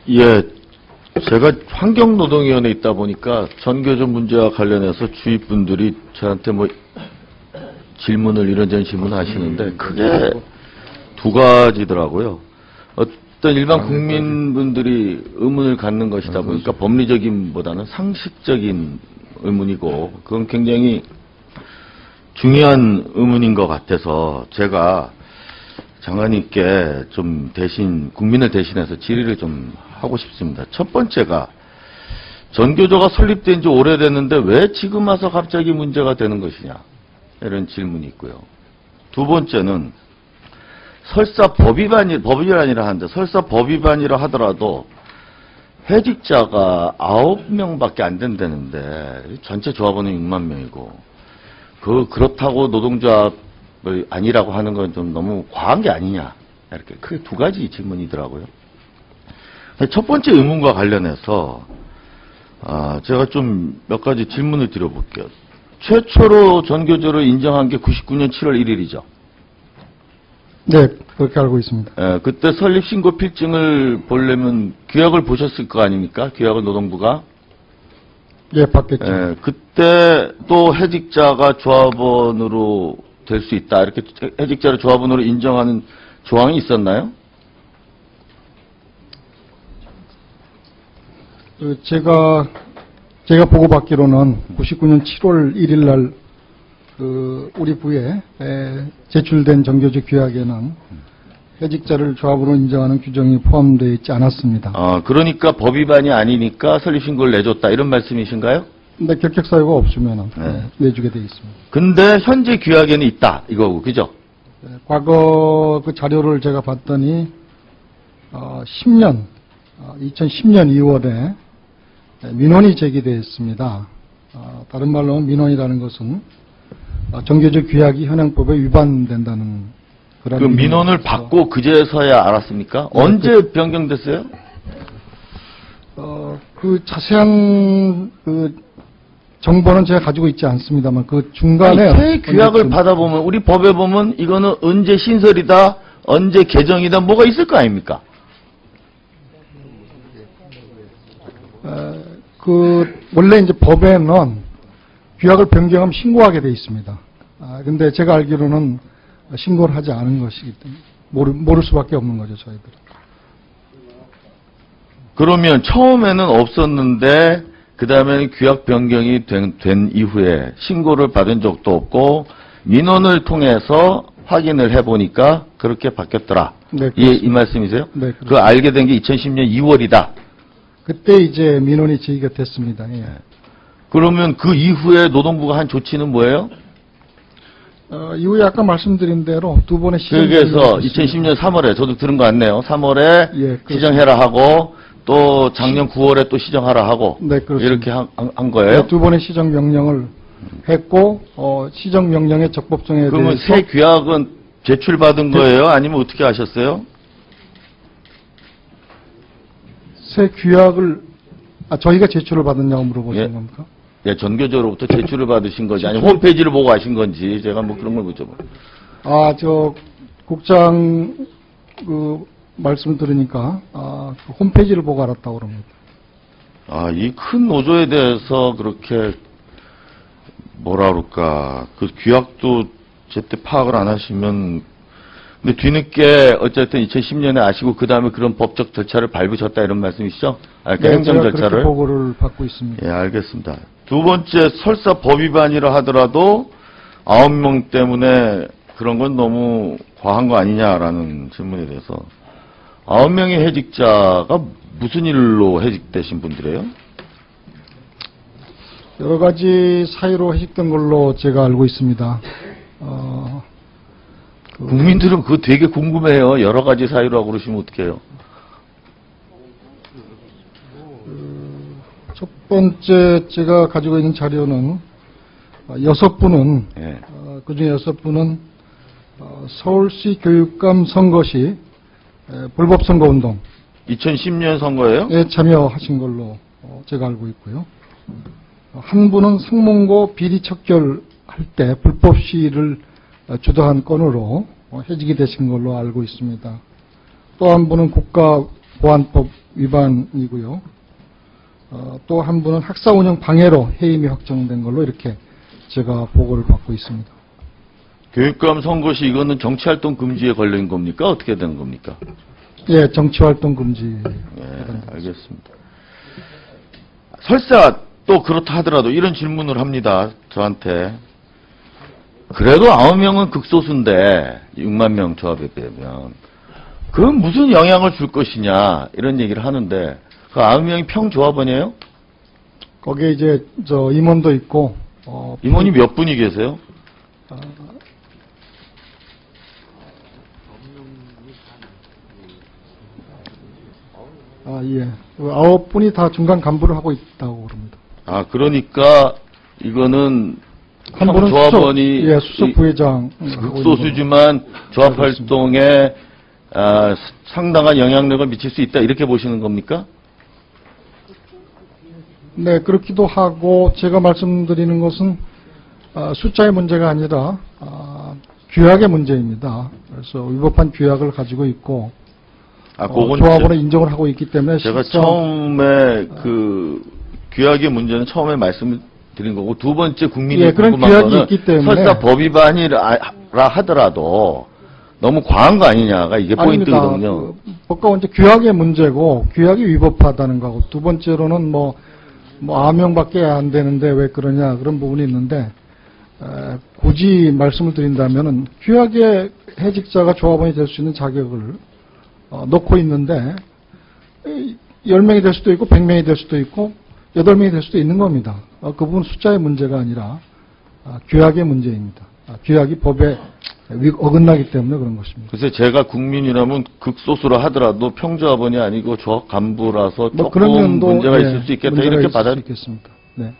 예, 제가 환경노동위원회에 있다 보니까 전교조 문제와 관련해서 주위 분들이 저한테 뭐 질문을 이런저런 질문을 하시는데 크게 두 가지더라고요. 어떤 일반 국민분들이 의문을 갖는 것이다 보니까 법리적인보다는 상식적인 의문이고 그건 굉장히 중요한 의문인 것 같아서 제가 장관님께 좀 대신 국민을 대신해서 질의를 좀 하고 싶습니다. 첫 번째가 전교조가 설립된 지 오래됐는데 왜 지금 와서 갑자기 문제가 되는 것이냐 이런 질문이 있고요. 두 번째는 설사 법위반이라 하는데 설사 법위반이라 하더라도 해직자가 9명밖에 안 된다는데 전체 조합원은 6만 명이고 그렇다고 노동조합을 아니라고 하는 건 좀 너무 과한 게 아니냐 이렇게 크게 두 가지 질문이더라고요. 첫 번째 의문과 관련해서 제가 좀 몇 가지 질문을 드려볼게요. 최초로 전교조를 인정한 게 99년 7월 1일이죠. 네, 그렇게 알고 있습니다. 예, 그때 설립신고 필증을 보려면 규약을 보셨을 거 아닙니까? 규약을 노동부가. 예, 받겠죠. 예, 그때 또 해직자가 조합원으로 될 수 있다. 이렇게 해직자를 조합원으로 인정하는 조항이 있었나요? 제가 보고받기로는 99년 7월 1일 날 우리 부에 제출된 전교조 규약에는 해직자를 조합으로 인정하는 규정이 포함되어 있지 않았습니다. 그러니까 법위반이 아니니까 설립신고를 내줬다 이런 말씀이신가요? 근데 결격 사유가 없으면 내주게 되어 있습니다. 근데 현재 규약에는 있다 이거고 그죠? 과거 그 자료를 제가 봤더니 2010년 2월에 민원이 제기되었습니다. 다른 말로 민원이라는 것은 전교조 규약이 현행법에 위반된다는 그런. 그 민원을 받고 그제서야 알았습니까? 네, 언제 변경됐어요? 그 자세한 정보는 제가 가지고 있지 않습니다만 그 중간에 새 규약을 받아보면 우리 법에 보면 이거는 언제 신설이다, 언제 개정이다 뭐가 있을 거 아닙니까? 원래 이제 법에는 규약을 변경하면 신고하게 돼 있습니다. 근데 제가 알기로는 신고를 하지 않은 것이기 때문에 모를 수밖에 없는 거죠, 저희들은. 그러면 처음에는 없었는데 그 다음에는 규약 변경이 된 이후에 신고를 받은 적도 없고 민원을 통해서 확인을 해보니까 그렇게 바뀌었더라. 네, 이 말씀이세요? 네, 그 알게 된 게 2010년 2월이다. 그때 이제 민원이 제기가 됐습니다. 예. 그러면 그 이후에 노동부가 한 조치는 뭐예요? 이후에 아까 말씀드린 대로 두 번의 시정. 그래서 2010년 3월에 저도 들은 거 같네요. 3월에 예, 시정해라 하고 또 작년 9월에 또 시정하라 하고 네, 그렇습니다. 이렇게 한 거예요. 네, 두 번의 시정 명령을 했고 시정 명령의 적법성에 그러면 대해서 새 규약은 제출받은 거예요? 아니면 어떻게 하셨어요? 새 규약을 저희가 제출을 받았냐고 물어보신 예. 겁니까? 예, 전교조로부터 제출을 받으신 거지 아니면 홈페이지를 보고 하신 건지 제가 뭐 그런 걸 여쭤봐요. 저 국장 말씀 들으니까 그 홈페이지를 보고 알았다고 그럽니다. 이 큰 노조에 대해서 그렇게 뭐라 그럴까 그 규약도 제때 파악을 안 하시면 근데 뒤늦게 어쨌든 2010년에 아시고 그 다음에 그런 법적 절차를 밟으셨다 이런 말씀이시죠? 그러니까 행정 제가 절차를. 그렇게 보고를 받고 있습니다. 예, 알겠습니다. 두 번째 설사 법위반이라 하더라도 9명 때문에 그런 건 너무 과한 거 아니냐라는 질문에 대해서 9명의 해직자가 무슨 일로 해직되신 분들이에요? 여러 가지 사유로 해직된 걸로 제가 알고 있습니다. 국민들은 그거 되게 궁금해요. 여러 가지 사유라고 그러시면 어떡해요? 첫 번째 제가 가지고 있는 자료는 6분은 예. 그중에 6분은 서울시 교육감 선거 시 불법 선거운동에 2010년 선거예요? 참여하신 걸로 제가 알고 있고요. 한 분은 상몽고 비리 척결할 때 불법 시위를 주도한 건으로 해직이 되신 걸로 알고 있습니다. 또 한 분은 국가보안법 위반이고요. 또 한 분은 학사 운영 방해로 해임이 확정된 걸로 이렇게 제가 보고를 받고 있습니다. 교육감 선거 시 이거는 정치활동 금지에 걸린 겁니까? 어떻게 되는 겁니까? 예, 정치활동 금지. 예, 알겠습니다. 설사 또 그렇다 하더라도 이런 질문을 합니다. 저한테. 그래도 9명은 극소수인데 6만 명 조합에 비하면 그건 무슨 영향을 줄 것이냐 이런 얘기를 하는데 그 9명이 평조합원이에요? 거기에 이제 저 임원도 있고 임원이 몇 분이 계세요? 예. 9분이 다 중간 간부를 하고 있다고 그럽니다. 아, 그러니까 이거는 한 분은 조합원이 수석 부회장 극소수지만 조합 활동에 상당한 영향력을 미칠 수 있다 이렇게 보시는 겁니까? 네, 그렇기도 하고 제가 말씀드리는 것은 숫자의 문제가 아니라 규약의 문제입니다. 그래서 위법한 규약을 가지고 있고 그건 조합원을 인정을 하고 있기 때문에 제가 실상 처음에 그 규약의 문제는 처음에 말씀을 드린 거고 두 번째 국민이 예, 그런 궁금한 규약이 거는 있기 때문에 설사 법 위반이라 하더라도 너무 과한 거 아니냐가 이게 아닙니다. 포인트거든요. 법과 원칙 규약의 문제고 규약이 위법하다는 거고 두 번째로는 뭐 9명밖에 안 되는데 왜 그러냐 그런 부분이 있는데 굳이 말씀을 드린다면은 규약의 해직자가 조합원이 될 수 있는 자격을 놓고 있는데 10명이 될 수도 있고 100명이 될 수도 있고 8명이 될 수도 있는 겁니다. 그 부분 숫자의 문제가 아니라 규약의 문제입니다. 규약이 법에 어긋나기 때문에 그런 것입니다. 그래서 제가 국민이라면 극소수라 하더라도 평조합원이 아니고 조합 간부라서 조금 그런 면도 문제가 있을 수 있겠다 문제가 이렇게 있을 받아 수 있겠습니다. 네.